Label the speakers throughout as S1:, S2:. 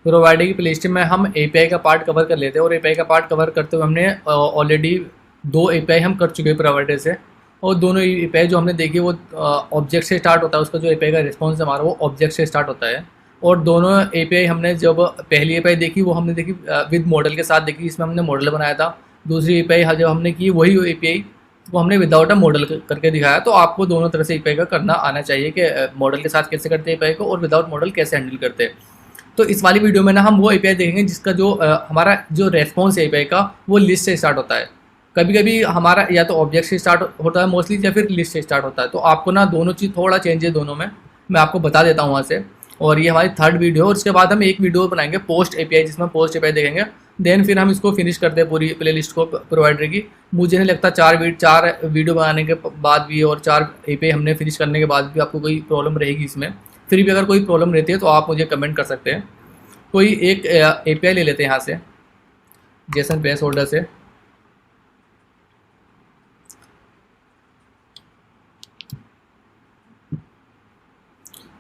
S1: Provider की playlist में हम एपीआई का पार्ट कवर कर लेते हैं, और एपीआई का पार्ट कवर करते हुए हमने ऑलरेडी 2 एपीआई हम कर चुके हैं प्रोवाइडर से, और दोनों एपीआई जो हमने देखी वो ऑब्जेक्ट से स्टार्ट होता है, उसका जो एपीआई का रिस्पॉन्स हमारा वो ऑब्जेक्ट से स्टार्ट होता है। और दोनों एपीआई हमने जब पहली एपीआई देखी वो हमने देखी विद मॉडल के साथ देखी, इसमें हमने मॉडल बनाया था। दूसरी एपीआई जब हमने की वही एपीआई वो हमने विदाउट अ मॉडल करके दिखाया। तो आपको दोनों तरह से एपीआई का करना आना चाहिए कि मॉडल के साथ कैसे करते हैं एपीआई को, और विदाउट मॉडल कैसे हैंडल करते हैं। तो इस वाली वीडियो में ना हम वो एपीआई देखेंगे जिसका जो हमारा जो रेस्पॉन्स है एपीआई का वो लिस्ट से स्टार्ट होता है। कभी कभी हमारा या तो ऑब्जेक्ट से स्टार्ट होता है मोस्टली, या फिर लिस्ट से स्टार्ट होता है। तो आपको ना दोनों चीज़ थोड़ा चेंज है दोनों में, मैं आपको बता देता हूँ वहाँ से। और ये हमारी 3rd वीडियो है, और उसके बाद हम एक वीडियो बनाएंगे पोस्ट एपीआई, जिसमें पोस्ट एपीआई देखेंगे। देन फिर हम इसको फिनिश करते हैं पूरी प्ले लिस्ट को प्रोवाइडर की। मुझे नहीं लगता 4 वीडियो बनाने के बाद भी और 4 एपीआई हमने फिनिश करने के बाद भी आपको कोई प्रॉब्लम रहेगी इसमें। फिर भी अगर कोई प्रॉब्लम रहती है तो आप मुझे कमेंट कर सकते हैं। कोई एक एपीआई ले लेते हैं यहाँ से जेसन प्लेस होल्डर से।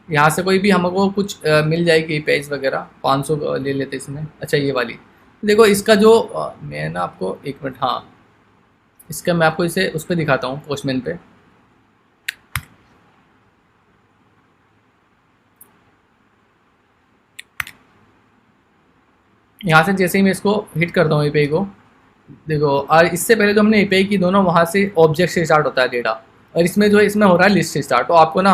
S1: यहाँ से कोई भी हमको कुछ मिल जाएगी एपीआईज वगैरह। 500 ले लेते इसमें। अच्छा ये वाली देखो, इसका जो मैं ना आपको 1 मिनट, हाँ इसका मैं आपको इसे उस पर दिखाता हूँ, पोस्टमैन पे। यहाँ से जैसे ही मैं इसको हिट करता हूँ एपीआई को, देखो, और इससे पहले जो हमने एपीआई की दोनों वहाँ से ऑब्जेक्ट से स्टार्ट होता है डेटा, और इसमें जो है इसमें हो रहा है लिस्ट से स्टार्ट। तो आपको ना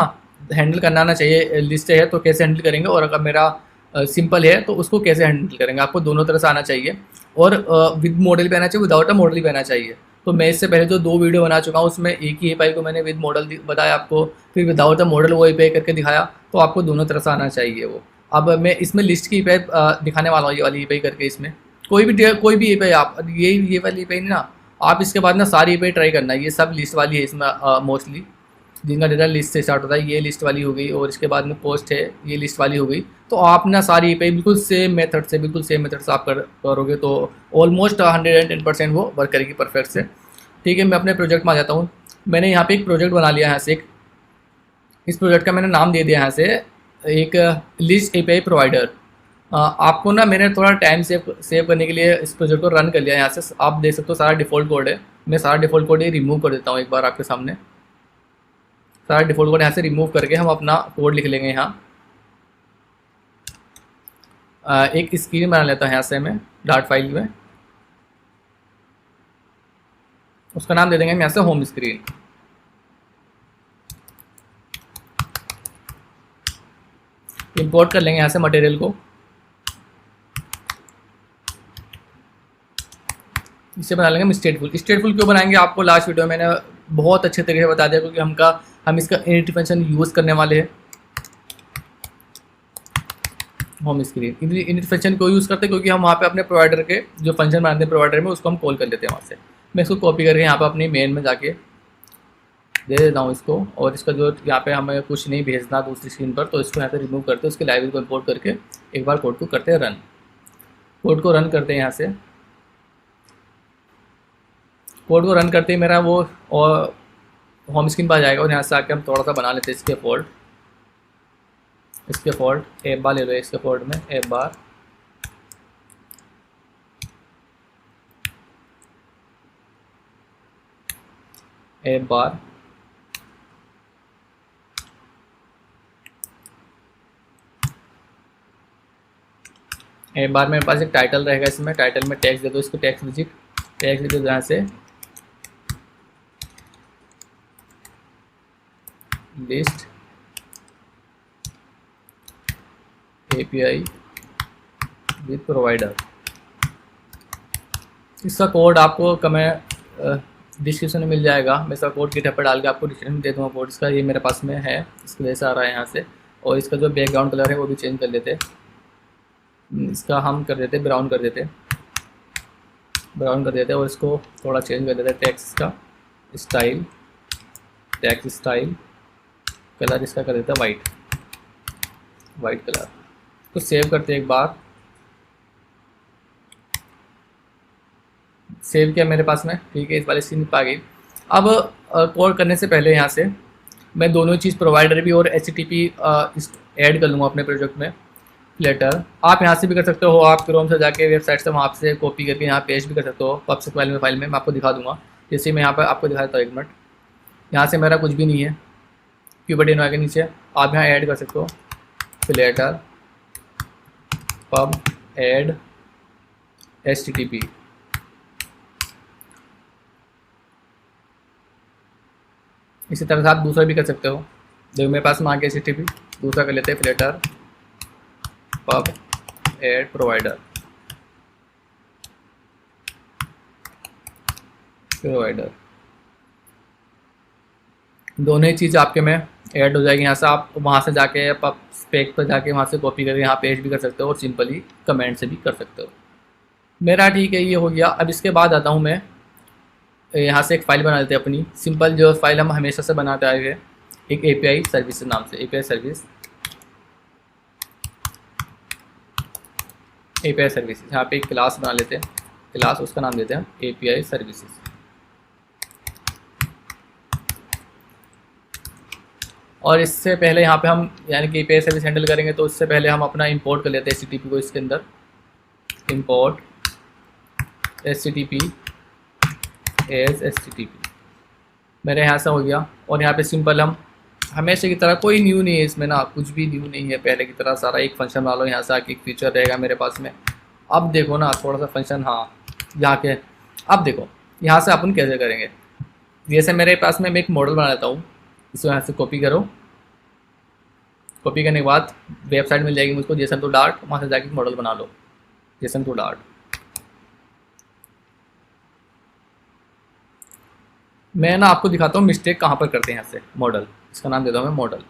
S1: हैंडल करना आना चाहिए, लिस्ट है तो कैसे हैंडल करेंगे, और अगर मेरा सिंपल है तो उसको कैसे हैंडल करेंगे। आपको दोनों तरह से आना चाहिए, और विद मॉडल भी आना चाहिए, विदाउट अ मॉडल भी आना चाहिए। तो मैं इससे पहले जो 2 वीडियो बना चुका हूँ उसमें एक ही एपीआई को मैंने विद मॉडल बताया आपको, फिर विदाउट अ मॉडल वो एपीआई करके दिखाया। तो आपको दोनों तरह से आना चाहिए वो। अब मैं इसमें लिस्ट की एपीआई दिखाने वाला हूँ, ये वाली एपीआई करके। इसमें कोई भी एपीआई आप ये वाली एपीआई नहीं ना, आप इसके बाद ना सारी एपीआई ट्राई करना। ये सब लिस्ट वाली है इसमें मोस्टली, जिनका डेटा लिस्ट से स्टार्ट होता है। ये लिस्ट वाली हो गई, और इसके बाद में पोस्ट है, ये लिस्ट वाली हो गई। तो आप ना सारी एपीआई बिल्कुल सेम मेथड से आप करोगे तो ऑलमोस्ट 110% वो वर्क करेगी परफेक्ट से। ठीक है, मैं अपने प्रोजेक्ट में आ जाता हूँ। मैंने यहाँ पे एक प्रोजेक्ट बना लिया यहाँ से। इस प्रोजेक्ट का मैंने नाम दे दिया यहाँ से एक लिस्ट एपीआई प्रोवाइडर। आपको ना मैंने थोड़ा टाइम सेव करने के लिए इस प्रोजेक्ट को रन कर लिया। यहाँ से आप देख सकते हो सारा डिफ़ॉल्ट कोड है। मैं सारा डिफ़ॉल्ट कोड ये रिमूव कर देता हूँ एक बार आपके सामने। सारा डिफ़ॉल्ट कोड यहाँ से रिमूव करके हम अपना कोड लिख लेंगे यहाँ। एक स्क्रीन बना लेता हूँ यहाँ से मैं डार्ट फाइल में, उसका नाम दे देंगे हम यहाँ से होम स्क्रीन। इंपोर्ट कर लेंगे यहाँ से मटेरियल को। इसे बना लेंगे हम स्टेटफुल। स्टेटफुल क्यों बनाएंगे आपको लास्ट वीडियो में मैंने बहुत अच्छे तरीके से बता दिया, क्योंकि हम इसका इनिट फंक्शन यूज़ करने वाले हैं। होम स्क्रीन इनिट फंक्शन को यूज़ करते हैं क्योंकि हम वहाँ पे अपने प्रोवाइडर के जो फंक्शन बनाते हैं प्रोवाइडर में, उसको हम कॉल कर लेते हैं वहाँ से। मैं इसको कॉपी करके यहाँ पे अपनी मेन में जाके दे देता हूँ इसको। और इसका जो यहाँ पे हमें कुछ नहीं भेजना दूसरी स्क्रीन पर, तो इसको यहाँ पे रिमूव करते हैं। उसके लाइब्रेरी को इम्पोर्ट करके एक बार कोड को करते हैं रन। कोड को रन करते हैं यहाँ से। कोड को रन करते ही मेरा वो और होम स्क्रीन पर आ जाएगा, और यहाँ से आके हम थोड़ा सा बना लेते हैं इसके फॉल्ट ऐप बार ले लो। इसके फॉल्ट में ऐप बार ऐप बार मेरे पास एक टाइटल रहेगा। इसमें टाइटल में टैक्स दे दो, इसको टैक्स विजिट दे दो यहाँ से लिस्ट एपीआई विद प्रोवाइडर। इसका कोड आपको डिस्क्रिप्शन में मिल जाएगा। मैं इसका कोड गिटहब पर डाल के आपको डिस्क्रिप्शन में दे दूँगा कोड इसका। ये मेरे पास में है, इसकी वजह से आ रहा है यहाँ से। और इसका जो बैकग्राउंड कलर है वो भी चेंज कर लेते, इसका हम कर देते ब्राउन कर देते, और इसको थोड़ा चेंज कर देते। टेक्स्ट का स्टाइल, टेक्स्ट स्टाइल, कलर इसका कर देता वाइट कलर। तो सेव करते एक बार। सेव किया मेरे पास में, ठीक है। इस वाले स्क्रीन पर आ गई। अब कोड करने से पहले यहाँ से मैं दोनों चीज़ प्रोवाइडर भी और HTTP ऐड कर लूँगा अपने प्रोजेक्ट में। फ्लेटर आप यहाँ से भी कर सकते हो, आप क्रोम से जाके वेबसाइट से वहाँ से कॉपी करके यहाँ पेस्ट भी कर सकते हो पब्लिक फाइल में मैं आपको दिखा दूंगा। जैसे मैं यहाँ पर आपको दिखा देता हूँ, 1 मिनट। यहाँ से मेरा कुछ भी नहीं है, क्यूबेड इन्वा के नीचे आप यहाँ ऐड कर सकते हो फ्लेटर पब ऐड HTTP। इसी तरह से आप दूसरा भी कर सकते हो। देखो मेरे पास में आ गया HTTP, दूसरा कर लेते हैं फ्लेटर पब ऐड प्रोवाइडर। दोनों ही चीज़ आपके में ऐड हो जाएगी। यहाँ से आप वहाँ से जाके पब स्पेक पर जाके वहाँ से कॉपी करके यहाँ पेस्ट भी कर सकते हो और सिंपली कमेंट से भी कर सकते हो। मेरा ठीक है, ये हो गया। अब इसके बाद आता हूँ मैं यहाँ से एक फ़ाइल बना लेते हैं अपनी सिंपल, जो फाइल हम हमेशा से बनाते आए हुए, एक API सर्विस नाम से। API सर्विस यहाँ पे एक क्लास बना लेते हैं, क्लास उसका नाम देते हैं API सर्विसेज। और इससे पहले यहाँ पे हम यानी कि API सर्विस हैंडल करेंगे, तो उससे पहले हम अपना इंपोर्ट कर लेते हैं HTTP को। इसके अंदर इंपोर्ट HTTP एज HTTP मेरे यहाँ से हो गया। और यहाँ पे सिंपल हम हमेशा की तरह, कोई न्यू नहीं है इसमें ना, कुछ भी न्यू नहीं है, पहले की तरह सारा एक फंक्शन बना लो। यहाँ से आके एक फीचर रहेगा मेरे पास में। अब देखो ना थोड़ा सा फंक्शन, हाँ यहाँ के, अब देखो यहाँ से अपन कैसे करेंगे। जैसे मेरे पास में मैं एक मॉडल बना लेता हूँ, इसको यहाँ से कॉपी करो। कॉपी करने के बाद वेबसाइट मिल जाएगी मुझको JSON to Dart, वहाँ से जाके मॉडल बना लो JSON to Dart। मैं ना आपको दिखाता हूँ मिस्टेक कहाँ पर करते हैं। यहाँ से मॉडल, इसका नाम देता हूँ मैं मॉडल।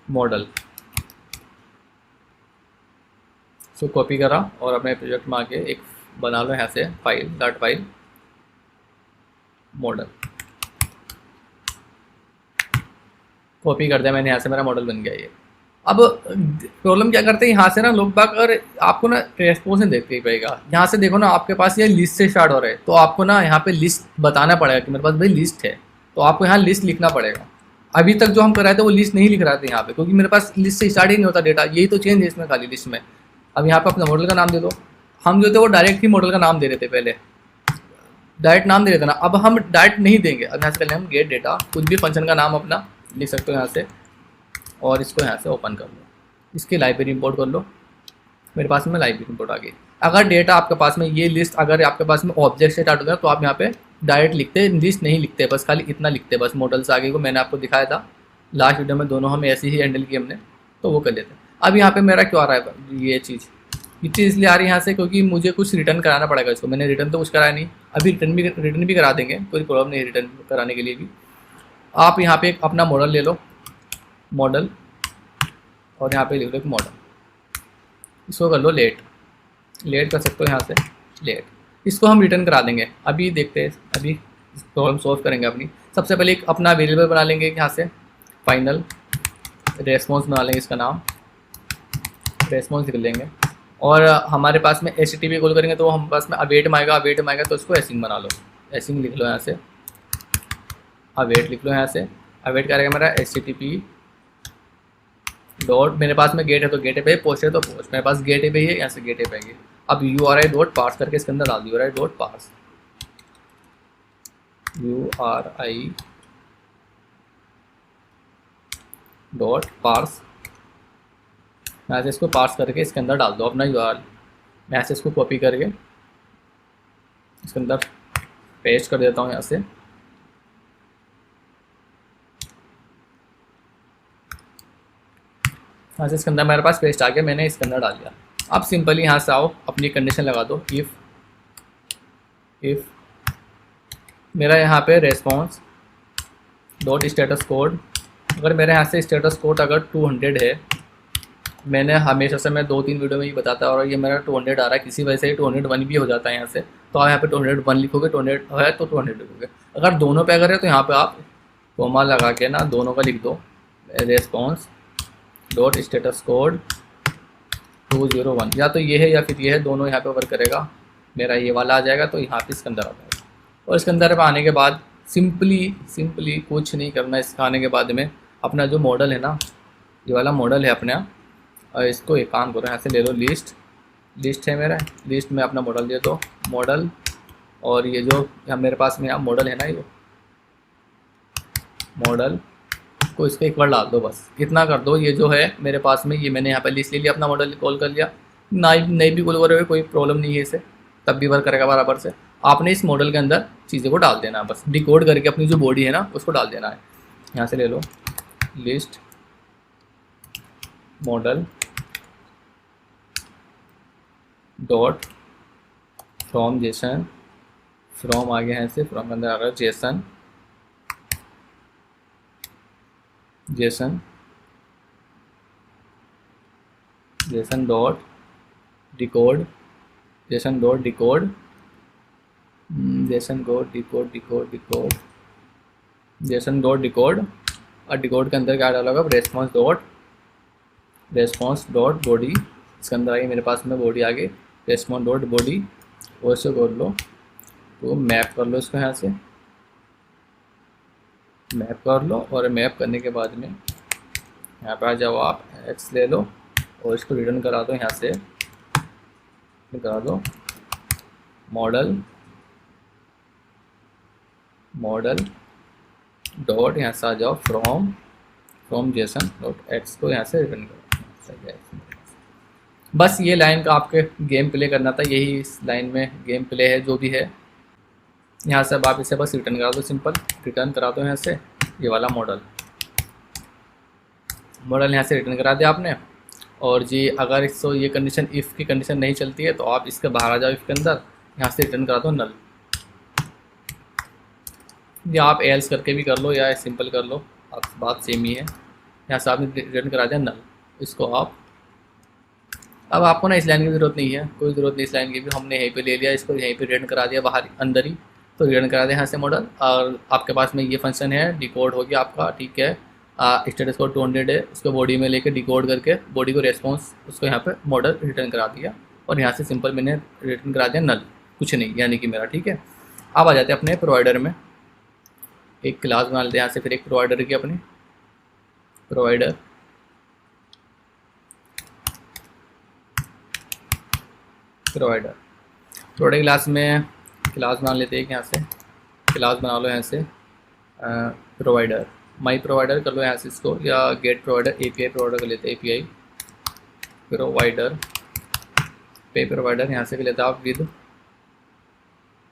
S1: मॉडल सो कॉपी करा और अपने प्रोजेक्ट में आके एक बना लो यहाँ से file, dot file model. Copy कर दिया मैंने, यहाँ से मेरा मॉडल बन गया ये। अब प्रॉब्लम क्या करते हैं यहाँ से ना लोग बाग, और आपको ना रेस्पॉन्स नहीं देखते ही पाएगा। यहाँ से देखो ना आपके पास ये लिस्ट से स्टार्ट हो रहा है, तो आपको ना यहाँ पे लिस्ट बताना पड़ेगा कि मेरे पास भाई लिस्ट है, तो आपको यहाँ लिस्ट लिखना पड़ेगा। अभी तक जो हम कर रहे थे वो लिस्ट नहीं लिख रहे थे यहाँ पे, क्योंकि मेरे पास लिस्ट से स्टार्ट ही नहीं होता डेटा। यही तो चेंज है इसमें खाली लिस्ट में। अब यहाँ पे अपना मॉडल का नाम दे दो। हम जो थे वो डायरेक्ट ही मॉडल का नाम दे रहे थे, पहले डायरेक्ट नाम दे रहे थे ना, अब हम डायरेक्ट नहीं देंगे। अब यहाँ से पहले हम गेट डेटा, कुछ भी फंक्शन का नाम अपना लिख सकते हो यहाँ से, और इसको यहाँ से ओपन कर लो, इसकी लाइब्रेरी इंपोर्ट कर लो। मेरे पास में लाइब्रेरी इंपोर्ट आ गई। अगर डेटा आपके पास में ये लिस्ट, अगर आपके पास में ऑब्जेक्ट से स्टार्ट होता है तो आप यहाँ पे डायरेक्ट लिखते, लिस्ट नहीं लिखते, बस खाली इतना लिखते बस। मॉडल से आगे को मैंने आपको दिखाया था लास्ट वीडियो में, दोनों हम ऐसे ही हैंडल किए हमने, तो वो कर लेते हैं। अब यहाँ पे मेरा क्यों आ रहा है ये चीज़ इसलिए आ रही है यहाँ से क्योंकि मुझे कुछ रिटर्न कराना पड़ेगा इसको। मैंने रिटर्न तो कुछ कराया नहीं, अभी रिटर्न भी करा देंगे, कोई प्रॉब्लम नहीं रिटर्न कराने के लिए भी। आप यहाँ पे एक अपना मॉडल ले लो, मॉडल, और यहाँ पे लिख लो एक मॉडल, इसको कर लो लेट कर सकते हो यहाँ से लेट। इसको हम रिटर्न करा देंगे। अभी देखते हैं, अभी प्रॉब्लम सॉल्व करेंगे अपनी। सबसे पहले एक अपना वेरिएबल बना लेंगे यहाँ से, फाइनल रेस्पॉन्स बना लेंगे, इसका नाम रेस्पॉन्स लिख लेंगे। और हमारे पास में HTTP कॉल करेंगे तो हमारे पास में अवेट में आएगा, तो इसको एसिंग बना लो, एसिंग लिख लो यहाँ से, अवेट लिख लो यहाँ से। अवेट करेगा मेरा HTTP डॉट, मेरे पास में गेट है तो गेट पे, पोस्ट है तो पोस्ट, मेरे पास गेट पे ही है, यहाँ से गेट पे आएगी। अब URI डॉट पार्स करके इसके अंदर डाल दी, URI dot parse, URI dot parse, यहाँ से इसको पार्स करके इसके अंदर डाल दो अपना URL। मैं यहाँ से इसको कॉपी करके इसके अंदर पेस्ट कर देता हूँ यहाँ से। यहाँ से इसके अंदर मेरे पास पेस्ट आ गया, मैंने इसके अंदर डाल दिया। अब सिंपली यहाँ से आओ, अपनी कंडीशन लगा दो, इफ़ मेरा यहाँ पे रेस्पॉन्स डॉट स्टेटस कोड, अगर मेरे यहाँ से स्टेटस कोड अगर 200 है, मैंने हमेशा से मैं 2-3 वीडियो में ही बताता है, और ये मेरा 200 आ रहा है, किसी वजह से 201 भी हो जाता है यहाँ से, तो आप यहाँ पे 201 लिखोगे, 200 है तो 200 लिखोगे। अगर दोनों पे अगर है तो यहाँ पे आप कोमा लगा के ना दोनों का लिख दो, रेस्पॉन्स डॉट स्टेटस कोड 201, या तो ये है या फिर ये है, दोनों यहाँ पे वर्क करेगा। मेरा ये वाला आ जाएगा तो यहाँ पे इसके अंदर आ जाएगा। और इसके अंदर पे आने के बाद सिंपली कुछ नहीं करना। इसका आने के बाद में अपना जो मॉडल है ना, ये वाला मॉडल है अपना, और इसको एक काम करो, यहाँ से ले लो लिस्ट है मेरा, लिस्ट में अपना मॉडल दे दो, मॉडल, और ये जो यहाँ मेरे पास में यहाँ मॉडल है ना, ये मॉडल को इसको एक बार डाल दो, बस इतना कर दो। ये जो है मेरे पास में, ये मैंने यहाँ पे लिस्ट ले लिया, अपना मॉडल कॉल कर लिया, नहीं भी कॉल करोगे कोई प्रॉब्लम नहीं है, इसे तब भी वर्क करेगा बराबर से। आपने इस मॉडल के अंदर चीज़ों को डाल देना है, बस डिकोड करके अपनी जो बॉडी है ना उसको डाल देना है। यहाँ से ले लो list model dot from JSON, from आ गया है से, फ्रॉम के अंदर आ गया JSON dot decode, JSON dot decode और डिकोड के अंदर क्या डाला होगा, रेस्पॉन्स डॉट बॉडी। इसके अंदर आगे मेरे पास में बॉडी आ गई, रेस्पॉन्स डॉट बॉडी, और इसको कर लो तो मैप कर लो, इसको यहाँ से मैप कर लो, और मैप करने के बाद में यहाँ पे आ जाओ, आप एक्स ले लो और इसको रिटर्न करा दो, यहाँ से करा दो मॉडल डॉट, यहाँ से आ जाओ फ्रॉम जेसन डॉट एक्स को यहाँ से रिटर्न करो। बस ये लाइन का आपके गेम प्ले करना था, यही इस लाइन में गेम प्ले है जो भी है। यहाँ से अब आप इसे बस रिटर्न करा दो, सिंपल रिटर्न करा दो यहाँ से, ये वाला मॉडल यहाँ से रिटर्न करा दिया आपने। और जी अगर इसको ये कंडीशन, इफ़ की कंडीशन नहीं चलती है तो आप इसके बाहर आ जाओ, इफ़ के अंदर यहाँ से रिटर्न करा दो नल, या आप एल्स करके भी कर लो या सिंपल कर लो, आप बात सेम ही है। यहाँ से आपने रिटर्न करा दिया नल, इसको आप, अब आपको ना इस लाइन की ज़रूरत नहीं है, कोई ज़रूरत नहीं इस लाइन की भी, हमने यहीं पे ले लिया, इसको यहीं पे रिटर्न करा दिया बाहर अंदर ही, तो रिटर्न करा दिया यहाँ से मॉडल। और आपके पास में ये फंक्शन है, डिकोड हो गया आपका, ठीक है, स्टेटस कोड 200 है, उसको बॉडी में लेके डिकोड करके बॉडी को रेस्पॉन्स, उसको यहाँ पे मॉडल रिटर्न करा दिया, और यहाँ से सिंपल मैंने रिटर्न करा दिया नल, कुछ नहीं यानी कि मेरा, ठीक है। अब आ जाते हैं अपने प्रोवाइडर में, एक क्लास बना लेते हैं यहाँ से, फिर एक प्रोवाइडर की अपनी प्रोवाइडर क्लास में क्लास बना लेते हैं, यहाँ से क्लास बना लो, यहाँ से प्रोवाइडर, माई प्रोवाइडर कर लो यहाँ से इसको, या गेट प्रोवाइडर, एपीआई प्रोवाइडर कर लेते हैं, एपीआई प्रोवाइडर, पे प्रोवाइडर यहाँ से भी लेते हैं आप विद,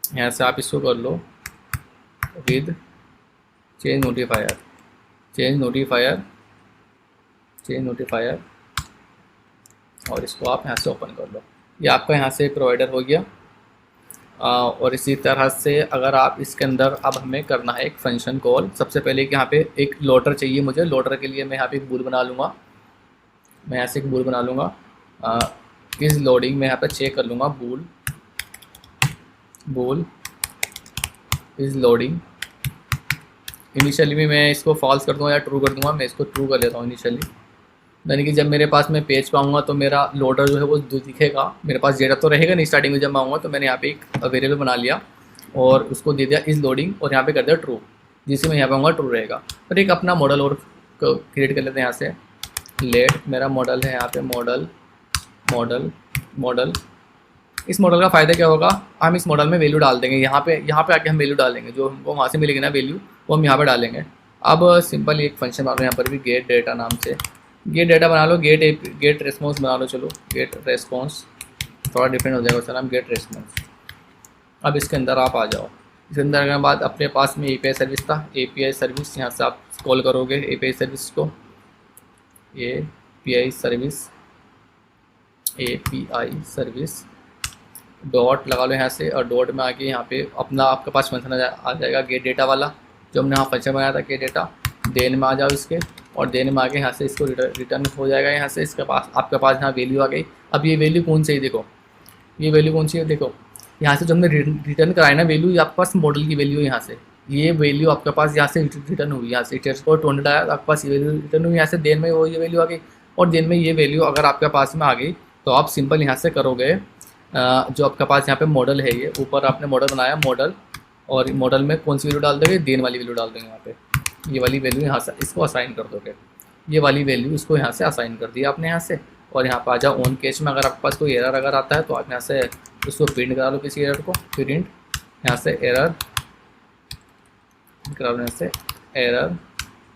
S1: यहाँ से आप इसको कर लो विद चेंज नोटिफायर, और इसको आप यहाँ से ओपन कर लो, ये आपका यहाँ से प्रोवाइडर हो गया। और इसी तरह से अगर आप इसके अंदर, अब हमें करना है एक फंक्शन कॉल। सबसे पहले कि यहाँ पे एक लोडर चाहिए मुझे, लोडर के लिए मैं यहाँ पे एक बूल बना लूँगा, मैं यहाँ से एक बूल बना लूँगा, इस लोडिंग में यहाँ पे चेक कर लूँगा, बूल इस लोडिंग। इनिशियली में मैं इसको फॉल्स कर दूँगा या ट्रू कर दूँगा, मैं इसको ट्रू कर लेता हूँ इनिशियली, यानी कि जब मेरे पास में पेज पाऊँगा तो मेरा लोडर जो है वो दिखेगा, मेरे पास डेटा तो रहेगा नहीं स्टार्टिंग में जब मैं आऊँगा। तो मैंने यहाँ पे एक वेरिएबल बना लिया और उसको दे दिया इस लोडिंग, और यहाँ पे कर दिया ट्रू, जिससे मैं यहाँ पे आऊँगा ट्रू रहेगा। और एक अपना मॉडल और क्रिएट कर लेते हैं यहाँ से, लेट मेरा मॉडल है यहाँ पे, मॉडल इस मॉडल का फ़ायदा क्या होगा, हम इस मॉडल में वैल्यू डाल देंगे, यहाँ पे आके हम वैल्यू डालेंगे, जो हमको वहाँ से मिलेगी ना वैल्यू, वो हम यहाँ पे डालेंगे। अब सिंपल एक फंक्शन बना लो यहाँ पर भी, गेट डेटा नाम से, गेट डेटा बना लो, गेट रेस्पॉन्स बना लो, चलो गेट रेस्पॉन्स, थोड़ा डिफरेंट हो जाएगा उसका नाम, गेट रेस्पॉन्स। अब इसके अंदर आप आ जाओ, इसके अंदर आने के बाद अपने पास में एपीआई सर्विस था, एपीआई सर्विस यहाँ से आप कॉल करोगे एपीआई सर्विस को, एपीआई सर्विस डॉट लगा लो यहाँ से, और डॉट में आके यहाँ पे अपना आपके पास फंक्शन आ जाएगा गेट डेटा वाला, जो हमने यहाँ फंक्शन बनाया था गेट डेटा। देन में आ जाओ इसके, और देन में आके यहाँ से इसको रिटर्न हो जाएगा, यहाँ से इसके पास आपके पास यहाँ वैल्यू आ गई। अब ये वैल्यू कौन सी है, देखो ये वैल्यू कौन सी है, देखो यहाँ से जो हमने रिटर्न कराया ना वैल्यू, ये आपके पास मॉडल की वैल्यू है, यहाँ से ये वैल्यू आपके पास यहाँ से रिटर्न हुई, यहाँ से टेस्ट कोड 200 आया, आपके पास ये वैल्यू रिटर्न हुई, यहाँ से देन में वो ये वैल्यू आ गई। और देन में ये वैल्यू अगर आपके पास में आ गई तो आप सिंपल यहाँ से करोगे, जो आपके पास यहाँ पे मॉडल है, ये ऊपर आपने मॉडल बनाया, और मॉडल में कौन सी वैल्यू डाल दोगे, देन वाली वैल्यू डाल दोगे। यहाँ पे ये वाली वैल्यू यहाँ से इसको असाइन कर दोगे, ये वाली वैल्यू इसको यहाँ से असाइन कर दिया आपने यहाँ से। और यहाँ पर आ जाओ ऑन केस में, अगर आपके पास कोई एरर अगर आता है तो आप यहाँ से उसको प्रिंट करा लो, किसी एरर को प्रिंट यहाँ से एरर करा लो, यहाँ से एरर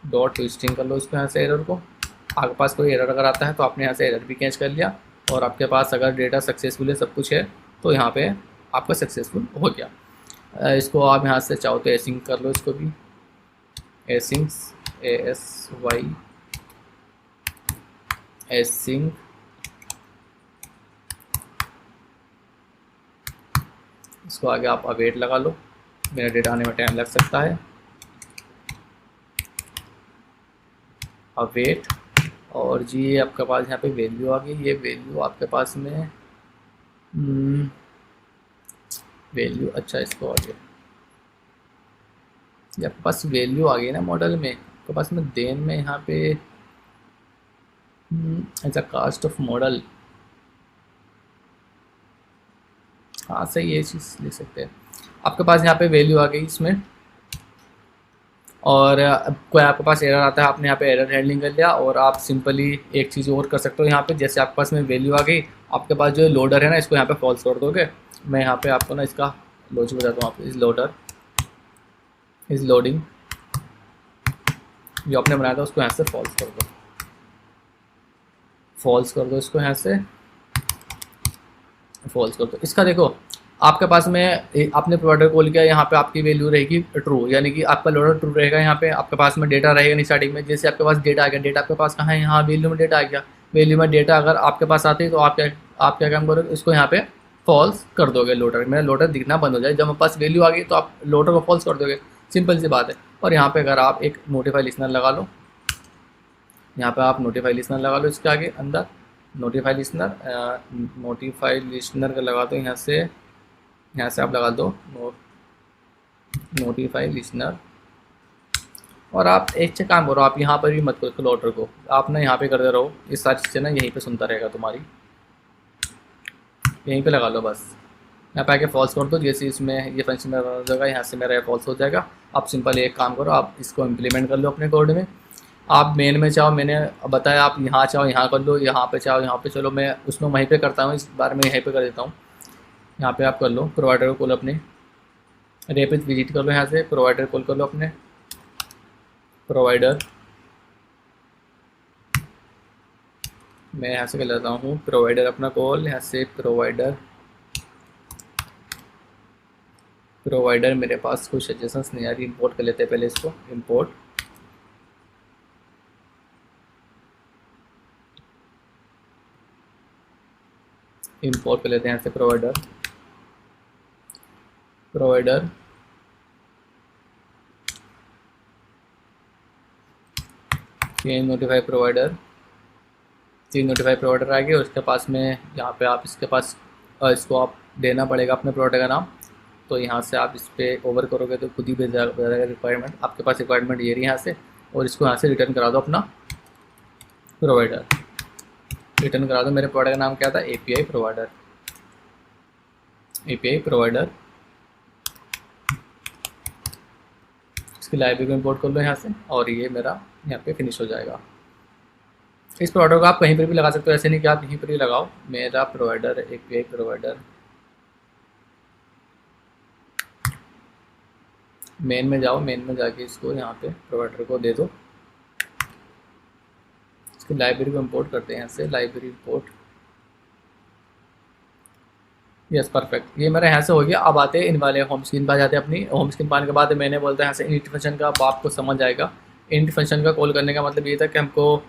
S1: डॉट ट्विस्टिंग कर लो इसको यहाँ से एरर को। आपके पास कोई एरर अगर आता है तो आपने यहाँ से एरर भी कैच कर लिया, और आपके पास अगर डेटा सक्सेसफुल है, सब कुछ है, तो यहाँ पे आपका सक्सेसफुल हो गया। इसको आप यहाँ से चाहो तो एसिंग कर लो, इसको भी एसिंग्स ASY एसिंग इसको आगे आप अवेट लगा लो, मेरा डेटा आने में टाइम लग सकता है। अवेट, और जी ये आपके पास यहाँ पे वैल्यू आ गई, ये वैल्यू आपके पास में वैल्यू, अच्छा इसको आ गया, ये आपके पास वैल्यू आ गई ना मॉडल में, आपके पास में देन में यहाँ पे अच्छा कास्ट ऑफ मॉडल, हाँ सही ये चीज़ लिख सकते हैं। आपके पास यहाँ पे वैल्यू आ गई इसमें, और कोई आपके पास एरर आता है, आपने यहाँ पे एरर हैंडलिंग कर लिया। और आप सिंपली एक चीज़ और कर सकते हो यहाँ पे, जैसे आपके पास में वैल्यू आ गई, आपके पास जो लोडर है ना, इसको यहाँ पे फॉल्स कर दोगे। मैं यहाँ पे आपको ना इसका लॉजिक बताता हूँ। आप इस लोडर इस लोडिंग जो आपने बनाया था उसको यहाँ से फॉल्स कर दो, फॉल्स कर दो इसको यहाँ से फॉल्स कर दो। इसका देखो आपके पास में आपने प्रोवाइडर कॉल किया, यहाँ पे आपकी वैल्यू रहेगी ट्रू, यानी कि आपका लोडर ट्रू रहेगा। यहाँ पे आपके पास में डेटा रहेगा नहीं स्टार्टिंग में। जैसे आपके पास डेटा आ गया, डेटा आपके पास कहाँ है, यहाँ वैल्यू में डेटा आ गया। वैल्यू में डेटा अगर आपके पास आती है तो आप क्या काम करोगे, इसको यहाँ पे फॉल्स कर दोगे। लोडर मेरा लोडर दिखना बंद हो जाए, जब मेरे पास वैल्यू आ गई तो आप लोडर को फॉल्स कर दोगे, सिंपल सी बात है। और यहाँ पे अगर आप एक नोटिफाई लिसनर लगा लो, यहाँ पे आप नोटिफाई लिसनर लगा लो, इसके आगे अंदर नोटिफाई लिसनर का लगा दो, यहाँ से आप लगा दो नोटिफाई लिसनर। और आप एक से काम करो, आप यहाँ पर भी मत करो लोडर को, आप ना यहाँ पे करते रहो, ये सारी चीज़ें ना यहीं पे सुनता रहेगा तुम्हारी, यहीं पे लगा लो बस। यहाँ पे आके फॉल्स कर दो, जैसे इसमें ये फंक्शन मेरा हो जाएगा, यहाँ से मेरा फॉल्स हो जाएगा। आप सिंपल एक काम करो, आप इसको इम्प्लीमेंट कर लो अपने कोड में। आप मेन में चाहो, मैंने बताया, आप यहाँ चाहो यहाँ कर लो, यहाँ पे चाहो यहाँ पे, चलो मैं उसमें वहीं पे करता हूँ, इस बार मैं यहीं पे कर देता हूँ। यहाँ पे आप कर लो प्रोवाइडर को कॉल, अपने रेपिड विजिट कर लो, यहाँ से प्रोवाइडर कॉल कर लो अपने प्रोवाइडर। मैं यहाँ से कर लेता हूँ प्रोवाइडर अपना कॉल, यहाँ से प्रोवाइडर मेरे पास कुछ सजेशंस नहीं आ रही, इंपोर्ट कर लेते हैं पहले इसको, इंपोर्ट कर लेते हैं यहाँ से provider change notify provider, 3 notify provider आ गए। उसके पास में यहाँ पे आप इसके पास इसको आप देना पड़ेगा अपने प्रोवाइडर का नाम। तो यहाँ से आप इस पर ओवर करोगे तो खुद ही भेज जाएगा रिक्वायरमेंट, आपके पास रिक्वायरमेंट ये रही यहाँ से। और इसको यहाँ से रिटर्न करा दो अपना प्रोवाइडर, रिटर्न करा दो। मेरे प्रोवाइडर का नाम क्या था, API प्रोवाइडर। इसकी लाइब्रेरी को इंपोर्ट कर लो यहाँ से, और ये मेरा यहाँ पे फिनिश हो जाएगा। इस प्रोवाइडर को आप कहीं पर भी लगा सकते हो, ऐसे नहीं कि आप यहीं पर ही लगाओ। मेरा प्रोवाइडर API प्रोवाइडर, मेन में जाओ, मेन में जाके इसको यहाँ पे प्रोवाइडर को दे दो। इसकी लाइब्रेरी को इंपोर्ट करते हैं यहाँ से, लाइब्रेरी इंपोर्ट, यस परफेक्ट। ये मेरा यहाँ से हो गया। अब आते हैं इन वाले होम स्क्रीन पर, जाते हैं अपनी होम स्क्रीन पाने के बाद मैंने बोलता है यहाँ से इनिट फंक्शन का, अब आपको समझ आएगा। इनिट फंक्शन का कॉल करने का मतलब ये था कि हमको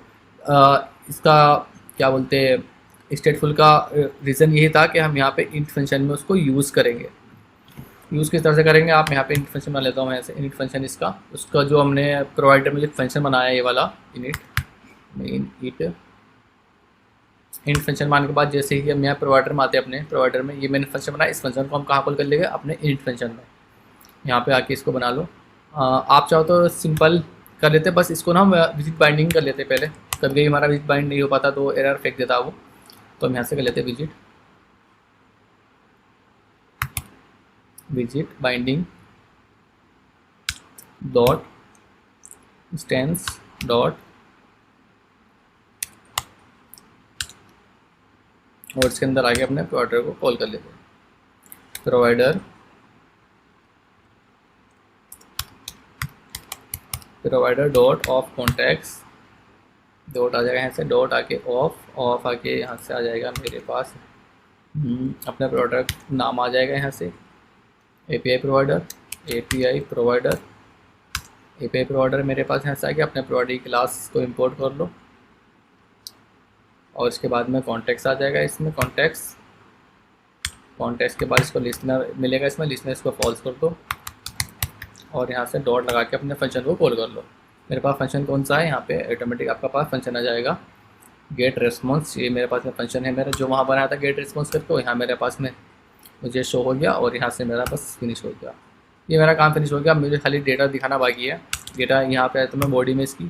S1: इसका क्या बोलते हैं, स्टेटफुल का रीज़न यही था कि हम यहाँ पे इनिट फंक्शन में उसको यूज़ करेंगे। यूज़ किस तरह से करेंगे, आप यहाँ पे इनिट फंक्शन बना लेता हूँ मैं ऐसे, इनिट फंक्शन उसका जो हमने प्रोवाइडर में जो फंक्शन बनाया है ये वाला इनिट फंक्शन बनाने के बाद जैसे ही हम यहाँ प्रोवाइडर में आते हैं, अपने प्रोवाइडर में ये मैंने फंक्शन बनाया, इस फंक्शन को हम कहाँ कॉल कर लेंगे, अपने इनिट फंक्शन में। यहाँ पे आके इसको बना लो। आप चाहो तो सिंपल कर लेते, बस इसको ना हम विजिट बाइंडिंग कर लेते पहले, कभी कभी हमारा विजिट बाइंड नहीं हो पाता तो एरर फेंक देता वो, तो हम यहाँ से कर लेते visit binding. Dot instance dot, और इसके अंदर आगे अपने प्रोवाइडर को कॉल कर लेते हैं। Provider dot of contacts, dot आ जाएगा यहाँ से, डॉट आके ऑफ आके यहाँ से आ जाएगा मेरे पास अपना प्रोडक्ट नाम आ जाएगा यहाँ से, एपीआई प्रोवाइडर मेरे पास यहाँ से आ गया। अपने प्रोवाइडर की क्लास को इंपोर्ट कर लो, और इसके बाद में कॉन्टेक्ट्स आ जाएगा इसमें, कॉन्टेक्ट्स के बाद इसको लिस्टनर मिलेगा, इसमें लिस्टनर इसको फॉल्स कर दो, और यहाँ से डॉट लगा के अपने फंक्शन को कॉल कर लो। मेरे पास फंक्शन कौन सा है, यहाँ पे ऑटोमेटिक आपका पास फंक्शन आ जाएगा गेट रेस्पॉन्स। ये मेरे पास में फंक्शन है मेरा जो वहाँ बनाया था गेट रेस्पॉन्स करके, यहाँ मेरे पास में मुझे शो हो गया, और यहाँ से मेरा बस फिनिश हो गया। ये मेरा काम फिनिश हो गया। मुझे खाली डेटा दिखाना बाकी है। डेटा यहाँ पे है तो मैं बॉडी में, इसकी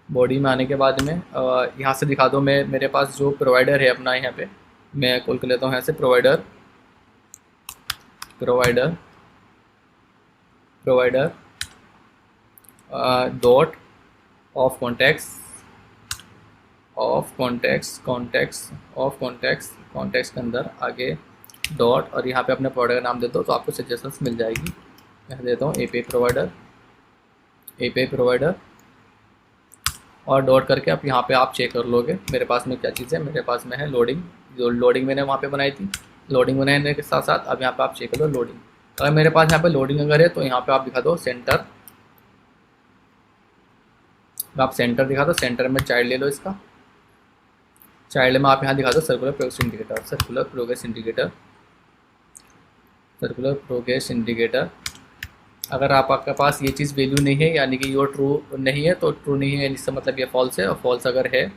S1: बॉडी में आने के बाद में यहाँ से दिखा दो। मैं मेरे पास जो प्रोवाइडर है अपना, यहाँ पे मैं कॉल कर लेता हूँ यहाँ से प्रोवाइडर डॉट ऑफ कॉन्टेक्ट्स के अंदर आगे डॉट, और यहाँ पे अपने प्रोवाइडर का नाम दे दो तो आपको सजेशंस मिल जाएगी। मैं देता हूँ एपीआई प्रोवाइडर और डॉट करके अब यहाँ पे आप चेक कर लोगे मेरे पास में क्या चीज़ है। मेरे पास में है लोडिंग, जो लोडिंग मैंने वहाँ पे बनाई थी। लोडिंग बनाने के साथ साथ अब यहाँ पे आप चेक कर लो लोडिंग। अगर मेरे पास यहाँ पे लोडिंग अगर है तो यहाँ पे आप दिखा दो सेंटर, आप सेंटर दिखा दो। सेंटर में चाइल्ड ले लो, इसका चाइल्ड में आप यहाँ दिखा दो सर्कुलर प्रोग्रेस इंडिकेटर। अगर आपके पास ये चीज़ वैल्यू नहीं है, यानी कि ये ट्रू नहीं है, तो ट्रू नहीं है इसका मतलब ये फॉल्स है, और फॉल्स अगर है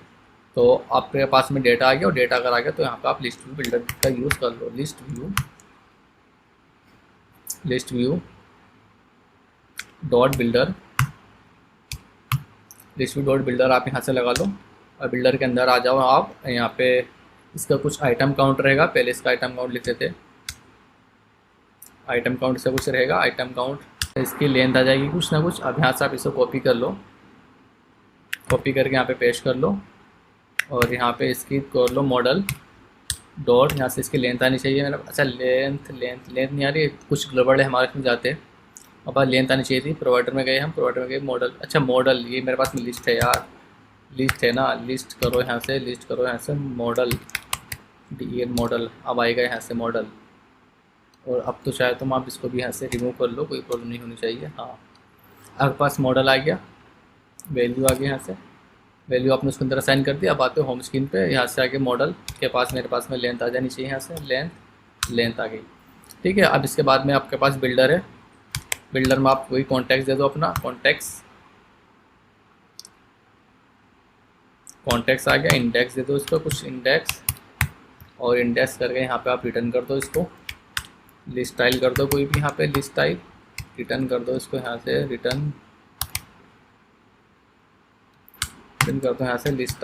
S1: तो आपके पास में डेटा आ गया, और डेटा अगर आ गया तो यहाँ पे आप लिस्ट व्यू बिल्डर का यूज़ कर लो। लिस्ट व्यू डॉट बिल्डर आप यहाँ से लगा लो, और बिल्डर के अंदर आ जाओ आप। यहाँ पे इसका कुछ आइटम काउंट रहेगा, पहले इसका आइटम काउंट लिखते थे। आइटम काउंट से कुछ रहेगा, आइटम काउंट इसकी लेंथ आ जाएगी कुछ ना कुछ। अब यहाँ से आप इसको कॉपी कर लो, कॉपी करके यहाँ पे पेस्ट कर लो, और यहाँ पे इसकी कर लो मॉडल डॉट, यहाँ से इसकी लेंथ आनी चाहिए मेरा। अच्छा लेंथ नहीं आ रही, कुछ गड़बड़ है हमारे में जाते हैं। अब लेंथ आनी चाहिए थी। प्रोवाइडर में गए मॉडल, अच्छा मॉडल ये मेरे पास में लिस्ट है यार, लिस्ट है ना, लिस्ट करो यहाँ से मॉडल मॉडल। अब आएगा यहाँ से मॉडल, और अब तो शायद तुम आप इसको भी यहाँ से रिमूव कर लो, कोई प्रॉब्लम नहीं होनी चाहिए। हाँ आपके पास मॉडल आ गया, वैल्यू आ गई, यहाँ से वैल्यू आपने उसके अंदर असाइन कर दिया। अब आते हो होम स्क्रीन पे, यहाँ से आगे मॉडल के पास मेरे पास में लेंथ आ जानी चाहिए, यहाँ से लेंथ आ गई। ठीक है, अब इसके बाद में आपके पास बिल्डर है। बिल्डर में आप वही कॉन्टेक्स्ट दे दो अपना, कॉन्टेक्स्ट आ गया। इंडेक्स दे दो इसको, कुछ इंडेक्स, और इंडेक्स करके यहाँ पे आप रिटर्न कर दो इसको। लिस्ट स्टाइल कर दो कोई भी, यहाँ पे लिस्ट स्टाइल रिटर्न कर दो इसको, यहाँ से रिटर्न कर दो यहाँ से लिस्ट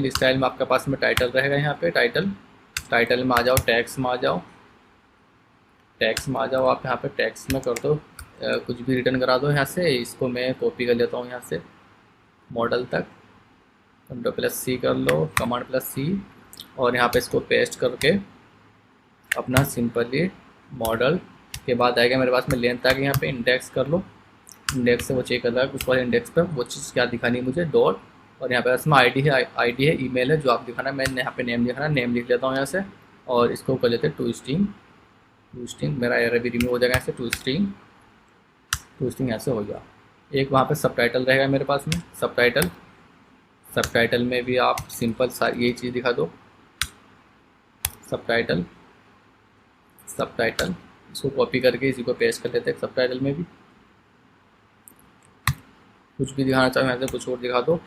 S1: स्टाइल में आपके पास में टाइटल रहेगा। यहाँ पे टाइटल में आ जाओ, टैक्स में आ जाओ आप यहाँ पे टैक्स में कर दो कुछ भी रिटर्न करा दो। यहाँ से इसको मैं कॉपी कर लेता हूँ यहाँ से मॉडल तक, Ctrl+C कर लो, Command+C, और यहाँ पे इसको पेस्ट करके अपना सिंपली मॉडल के बाद आएगा मेरे पास में लेंथ आ गई। यहाँ पे इंडेक्स कर लो, इंडेक्स से वो चेक कर रहा है कुछ वाले इंडेक्स पर वो चीज़ क्या दिखानी है मुझे, डॉट, और यहाँ पे इसमें आईडी है, ईमेल है जो आप दिखाना है। मैंने यहाँ पे नेम लिखना है, नेम लिख लेता हूँ यहाँ से, और इसको कर लेते हैं टू स्ट्रिंग। मेरा एरर भी रिमूव हो जाएगा यहाँ से, टू स्ट्रिंग यहाँ से हो गया। एक वहाँ पे सबटाइटल रहेगा मेरे पास में, सबटाइटल में भी आप सिंपल सारी यही चीज़ दिखा दो। सबटाइटल इसको कॉपी करके इसी को पेस्ट कर लेते हैं। सबटाइटल में भी कुछ भी दिखाना चाहो यहाँ से कुछ और दिखा दो,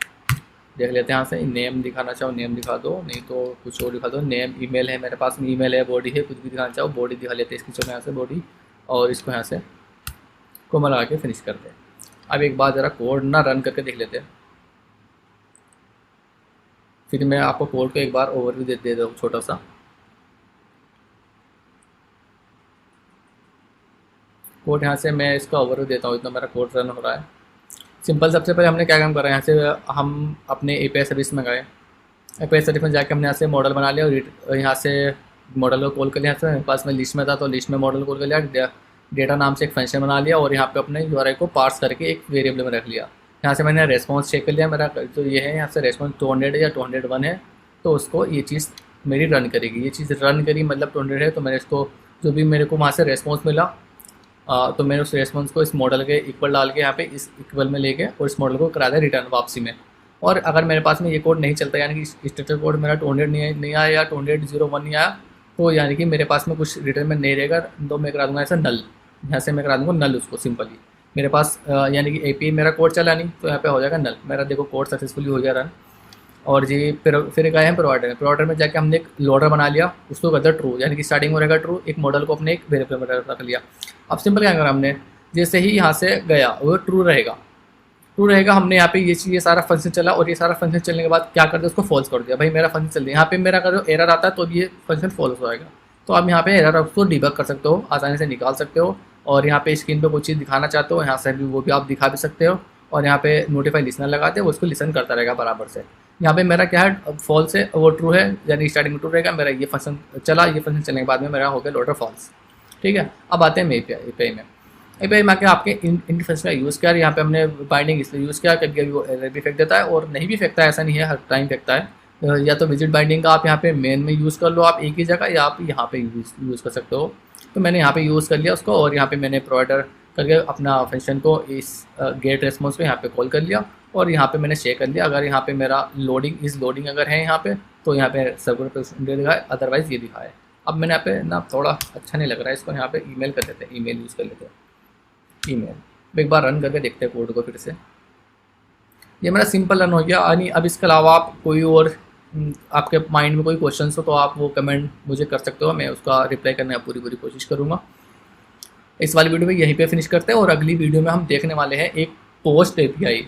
S1: देख लेते हैं यहाँ से। नेम दिखाना चाहो नेम दिखा दो, नहीं तो कुछ और दिखा दो। नेम, ईमेल है मेरे पास में, ईमेल है, बॉडी है, कुछ भी दिखाना चाहो बॉडी दिखा लेते हैं। इसकी चलो यहाँ से बॉडी, और इसको यहाँ से कोमा लगा के फिनिश करते हैं। अब एक बार ज़रा कोड ना रन करके देख लेते हैं, फिर मैं आपको कोड को एक बार ओवरव्यू दे दूँ छोटा सा। कोड यहाँ से मैं इसका ओवरव्यू देता हूँ, इतना मेरा कोड रन हो रहा है। सिंपल, सबसे पहले हमने क्या काम करा है, यहाँ से हम अपने एपीआई सर्विस में गए। एपीआई सर्विस में जाके हमने यहाँ से मॉडल बना लिया और यहाँ से मॉडल को कॉल कर लिया। मेरे पास में लिस्ट में था तो लिस्ट में मॉडल कॉल कर लिया, डेटा नाम से एक फंक्शन बना लिया और यहाँ पे अपने यूआरआई को पार्स करके एक वेरिएबल में रख लिया। यहाँ से मैंने रेस्पॉन्स चेक कर लिया, मेरा जो ये है यहाँ से रेस्पॉन्स 200 या 201 है, तो उसको ये चीज़ मेरी रन करेगी। ये चीज़ रन करी मतलब 200 है, तो मैंने इसको जो भी मेरे को वहाँ से रेस्पॉन्स मिला तो मैंने उस रेस्पॉन्स को इस मॉडल के इक्वल डाल के यहाँ पे इस इक्वल में लेके और इस मॉडल को करा दिया रिटर्न वापसी में। और अगर मेरे पास में ये कोड नहीं चलता, यानी कि स्ट्रक्चर कोड मेरा 200 नहीं आया या 200.01 नहीं आया, तो यानी कि मेरे पास में कुछ रिटर्न में नहीं रहेगा, तो मैं करा दूँगा ऐसा नल। यहाँ से मैं करा दूँगा नल उसको सिंपली। मेरे पास यानी कि एपीआई मेरा कोड चला नहीं, तो यहाँ पे हो जाएगा नल। मेरा देखो कोड सक्सेसफुली हो गया रन। और जी फिर गए हैं प्रोवाइडर में जाके हमने एक लोडर बना लिया, उसको कर दिया ट्रू, यानी कि स्टार्टिंग में रहेगा ट्रू, एक मॉडल को अपने एक वेरिएबल में रख लिया। अब सिंपल क्या करा हमने, जैसे ही यहाँ से गया वो ट्रू रहेगा। हमने यहाँ पे ये सारा फंक्शन चला और ये सारा फंक्शन चलने के बाद क्या कर दिया, उसको फॉल्स कर दिया। भाई मेरा फंक्शन चल रहा है, यहाँ पे मेरा अगर एरर आता है तो ये फंक्शन फॉल्स हो जाएगा। तो आप यहाँ पे एरर उसको डिबग कर सकते हो, आसानी से निकाल सकते हो। और यहाँ पे स्क्रीन पे कोई चीज़ दिखाना चाहते हो, यहाँ से भी वो भी आप दिखा भी सकते हो। और यहाँ पे नोटिफाई लिसनर लगाते हो, वो उसको लिसन करता रहेगा बराबर से। यहाँ पे मेरा क्या है, फॉल्स है, वो ट्रू है, यानी स्टार्टिंग में ट्रू रहेगा। मेरा ये फंक्शन चला, ये फंक्शन चलने के बाद में मेरा हो गया लोडर फॉल्स। ठीक है, अब आते हैं एपीआई में। एपीआई में आके आपके इंटरफेस का यूज़ किया, यहाँ पे हमने बाइंडिंग इसलिए यूज़ किया, कभी कभी वो एरर भी फेंक देता है और नहीं भी फेंकता है, ऐसा नहीं है, हर टाइम फेंकता है। या तो विजिट बाइंडिंग का आप यहाँ पे मेन में यूज़ कर लो आप एक ही जगह, या आप यहाँ पे यूज़ कर सकते हो। तो मैंने यहाँ पे यूज़ कर लिया उसको, और यहाँ पे मैंने प्रोवाइडर करके अपना फंक्शन को इस गेट रेस्पॉन्स को यहाँ पे कॉल कर लिया और यहाँ पे मैंने शेयर कर लिया। अगर यहाँ पे मेरा लोडिंग अगर है यहाँ पे, तो यहाँ पे सर्वर पे दिखाए, अदरवाइज़ ये दिखाए। अब मैंने यहाँ पे ना थोड़ा अच्छा नहीं लग रहा है, इसको यहाँ पे ईमेल कर देते हैं, ईमेल यूज़ कर लेते हैं। ईमेल एक बार रन करके देखते हैं कोड को फिर से। ये मेरा सिंपल रन हो गया। यानी अब इसके अलावा आप कोई और आपके माइंड में कोई क्वेश्चन हो तो आप वो कमेंट मुझे कर सकते हो, मैं उसका रिप्लाई करने की पूरी कोशिश करूँगा। इस वाली वीडियो में यहीं पे फिनिश करते हैं और अगली वीडियो में हम देखने वाले हैं एक पोस्ट एपीआई।